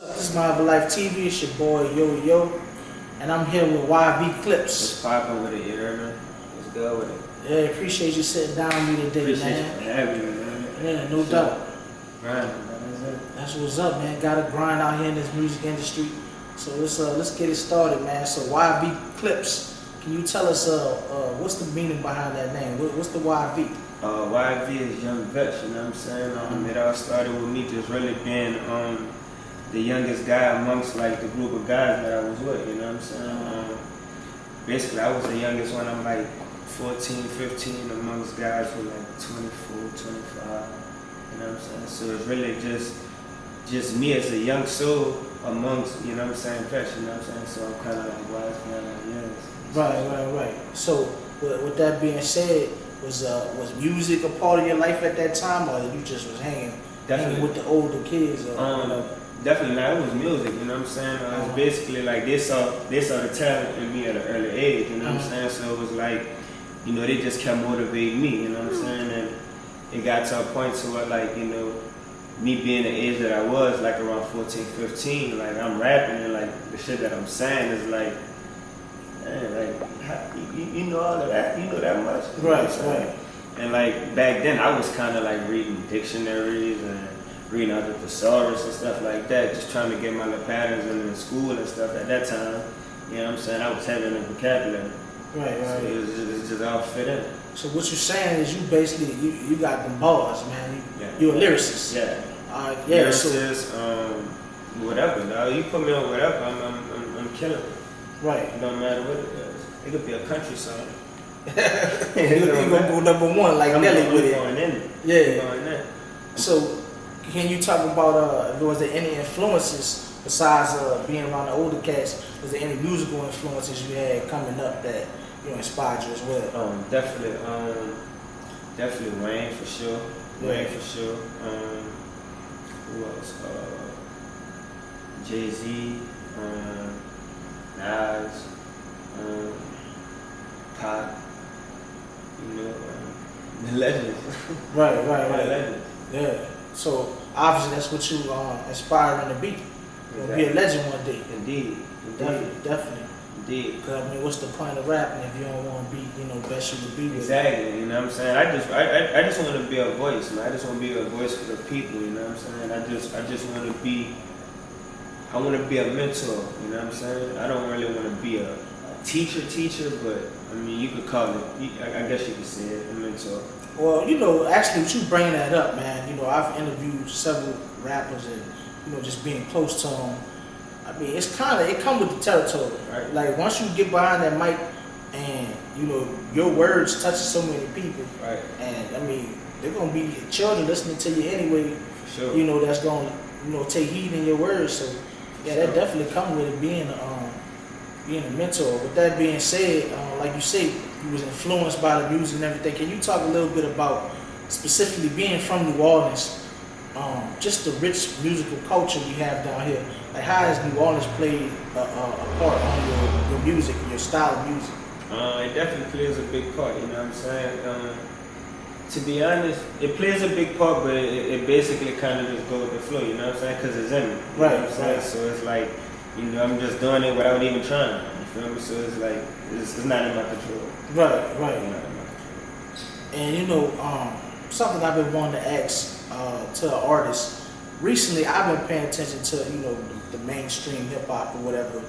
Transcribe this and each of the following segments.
This is MyhellofalifeTV. It's your boy Yo, and I'm here with YV Klipz. What's poppin' with it, you heard me? What's good with it? Yeah, appreciate you sitting down with me today, Appreciate man. you for having me, man. Yeah, no doubt. Grinding, That's what's up, man. Gotta grind out here in this music industry. So let's get it started, man. So YV Klipz, can you tell us what's the meaning behind that name? What's the YV? YV is young vets, you know what I'm saying? It all started with me just really being the youngest guy amongst like the group of guys that I was with, you know what I'm saying? Basically, I was the youngest one. I'm like 14, 15 amongst guys who like 24, 25, you know what I'm saying? So it's really just me as a young soul amongst, you know what I'm saying, vets, you know what I'm saying? So I'm kind of like wise man out young. Right. So with that being said, was music a part of your life at that time, or you just was hanging with the older kids? Definitely not. It was music, you know what I'm saying? It's basically like they saw the talent in me at an early age, you know what I'm saying? So it was like, you know, they just kept motivating me, you know what I'm saying? And it got to a point to where, like, you know, me being the age that I was, like around 14, 15, like I'm rapping and like the shit that I'm saying is like, man, like, you know all of that? You know that much? You know Right. And like back then I was kind of like reading dictionaries and reading other thesaurus and stuff like that, just trying to get my little patterns in school and stuff at that time. You know what I'm saying? I was having a vocabulary. Right. So it just all fit in. So what you're saying is you basically you got them bars, man. You're a lyricist. Yeah. Lyricist. Whatever. Dog. You put me on whatever, I'm killing it. Right. It don't matter what it is. It could be a country song. You're gonna go #1 like Nelly with it. Going in it. Yeah. Going in. So can you talk about was there any influences besides being around the older cats? Was there any musical influences you had coming up that inspired you as well? Definitely Wayne for sure. Wayne for sure. Who else? Jay-Z, Nas, Pop. You know, the legends. Right. The legends. Yeah. So obviously that's what you aspiring to be. You'll be a legend one day. Indeed. Definitely. Indeed. Because I mean, what's the point of rapping if you don't want to be, best you would be with? Exactly. You know what I'm saying? I just want to be a voice, man. I just want to be a voice for the people. You know what I'm saying? I just want to be. I want to be a mentor. You know what I'm saying? I don't really want to be a teacher, but I mean, you could call it. I guess you could say it a mentor. Well, actually, with you bringing that up, man, I've interviewed several rappers and, just being close to them. I mean, it comes with the territory, right? Like, once you get behind that mic and, your words touch so many people, right? And, I mean, they're going to be children listening to you anyway, for sure. That's going to, take heed in your words. So, yeah, that definitely comes with it being a mentor. With that being said, like you say, you was influenced by the music and everything. Can you talk a little bit about specifically being from New Orleans, just the rich musical culture we have down here? Like, how has New Orleans played a part on your music and your style of music? It definitely plays a big part, you know what I'm saying? To be honest, it plays a big part, but it basically kind of just goes with the flow, you know what I'm saying? Because it's in me, you know what I'm saying? So it's like, I'm just doing it without even trying. You feel me? So it's like it's not in my control. Right. It's not in my control. And something I've been wanting to ask to an artist recently. I've been paying attention to the mainstream hip hop or whatever.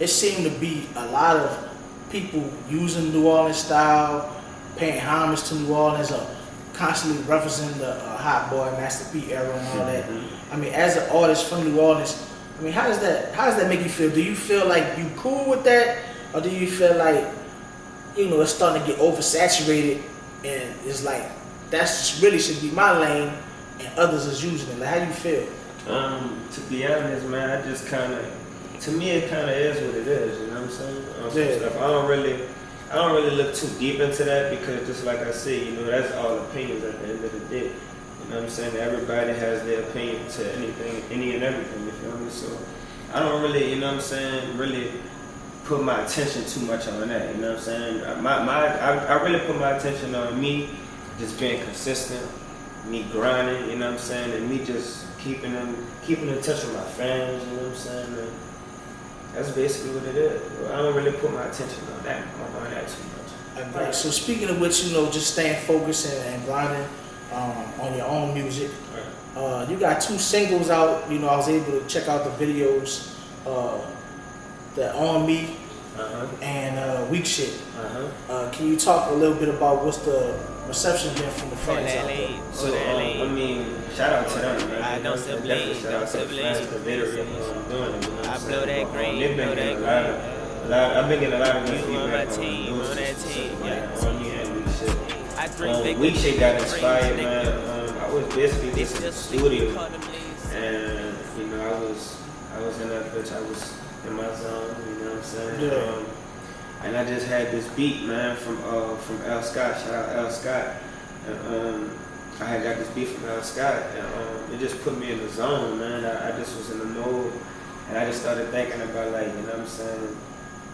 It seemed to be a lot of people using New Orleans style, paying homage to New Orleans, or constantly referencing the Hot Boy, Master P era and all that. I mean, as an artist from New Orleans, I mean, how does that make you feel? Do you feel like you cool with that, or do you feel like it's starting to get oversaturated and it's like that's really should be my lane and others is using it? Like, how do you feel? To be honest, man, to me it kind of is what it is. You know what I'm saying? Stuff. I don't really look too deep into that because just like I said, that's all opinions at the end of the day. You know what I'm saying? Everybody has their opinion to anything, any and everything, you feel me? So I don't really, really put my attention too much on that, you know what I'm saying? I really put my attention on me just being consistent, me grinding, you know what I'm saying, and me just keeping in touch with my fans, you know what I'm saying. And that's basically what it is. I don't really put my attention on that too much. Right. So speaking of which, just staying focused and grinding on your own music. Right. You got 2 singles out. I was able to check out the videos. The On Me and Weak Shit. Can you talk a little bit about what's the reception been from the fans out there? So I mean, shout out to them, man. Definitely shout out to the fans because they're really doing it. You know what I'm saying? They've been getting a lot. I've been getting a lot of good feedback on those two. On Me and Weak Shit. Weak Shit got inspired, man. I was basically just in the studio, and I was in that bitch. I was in my zone, you know what I'm saying? Yeah. And I just had this beat, man, from L. Scott. Shout out L. Scott. And I had got this beat from L. Scott, and it just put me in the zone, man. I just was in the mode, and I just started thinking about, like, you know what I'm saying,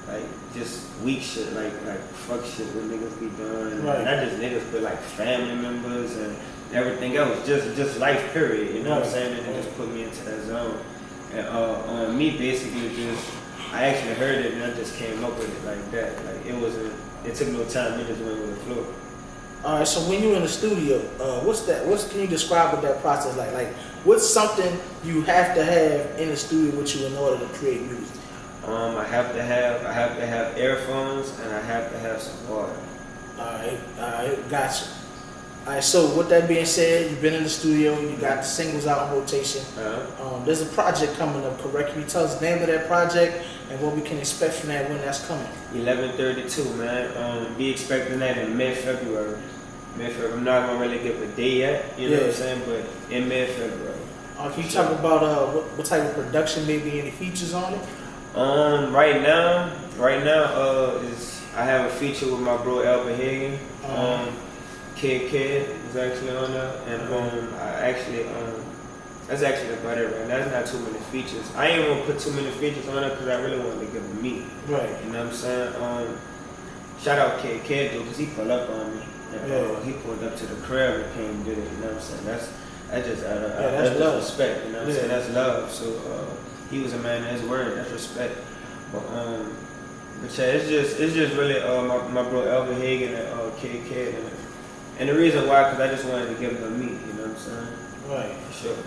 like just weak shit, like fuck shit what niggas be doing, right. Not just niggas, but like family members and everything else, just life period, you know what I'm saying? And it just put me into that zone. And on Me, basically, I actually heard it and I just came up with it like that. Like it took no time. It just went with the flow. All right. So when you're in the studio, can you describe what that process like? Like, what's something you have to have in the studio with you in order to create music? I have to have earphones and I have to have some water. All right. Gotcha. All right, so with that being said, you've been in the studio, you got the singles out in rotation. There's a project coming up, correct? Can you tell us the name of that project and what we can expect from that when that's coming? 11/32, man. Be expecting that in mid-February. I'm not gonna really give a day yet, you know what I'm saying, but in mid-February. Can you talk about what type of production, maybe any features on it? Right now, is I have a feature with my bro Albert Hagen. Kid is actually on there, and that's actually about it right now. There's not too many features. I ain't gonna put too many features on it because I really wanted to give them me. Right. You know what I'm saying? Shout out Kid though, because he pulled up on me. And, he pulled up to the crib and came and did it. You know what I'm saying? That's just respect. You know what I'm saying? That's love. So he was a man of his word. That's respect. But yeah, it's just really my bro Albert Hagen and Kid and the reason why, because I just wanted to give them me, you know what I'm saying? Right. For sure.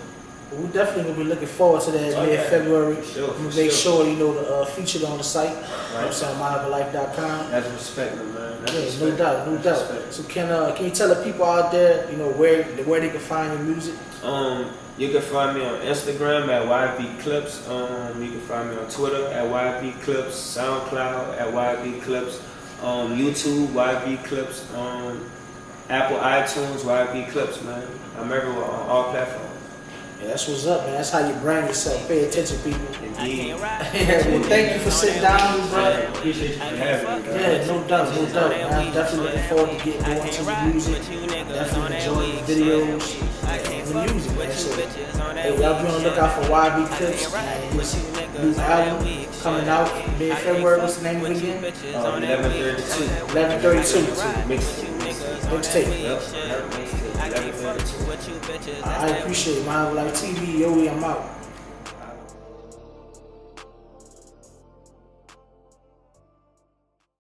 Well, we're definitely going to be looking forward to that mid-February. For sure. Make sure, to feature it on the site. Right. You know what I'm saying? MyhellofalifeTV.com. That's respect, man. That's respect. No doubt. Respect. So can you tell the people out there, where they can find your music? You can find me on Instagram at YV Klipz. You can find me on Twitter at YV Klipz, SoundCloud at YV Klipz, YouTube YV Klipz, Apple iTunes, YV Klipz, man. I'm everywhere on all platforms. Yeah, that's what's up, man. That's how you brand yourself. Pay attention, people. Indeed. Well, thank you for sitting down, brother. Appreciate you for having me. Yeah, no doubt, man. I'm definitely looking forward to getting more into the music. Definitely enjoying the videos and the music, man. So, hey, y'all be on the lookout for YV Klipz and his new album coming out mid-February. What's the name of it again? 11/32. 11/32. Mixtape. Yep. I appreciate it. MyhellofalifeTV. Yo, I'm out.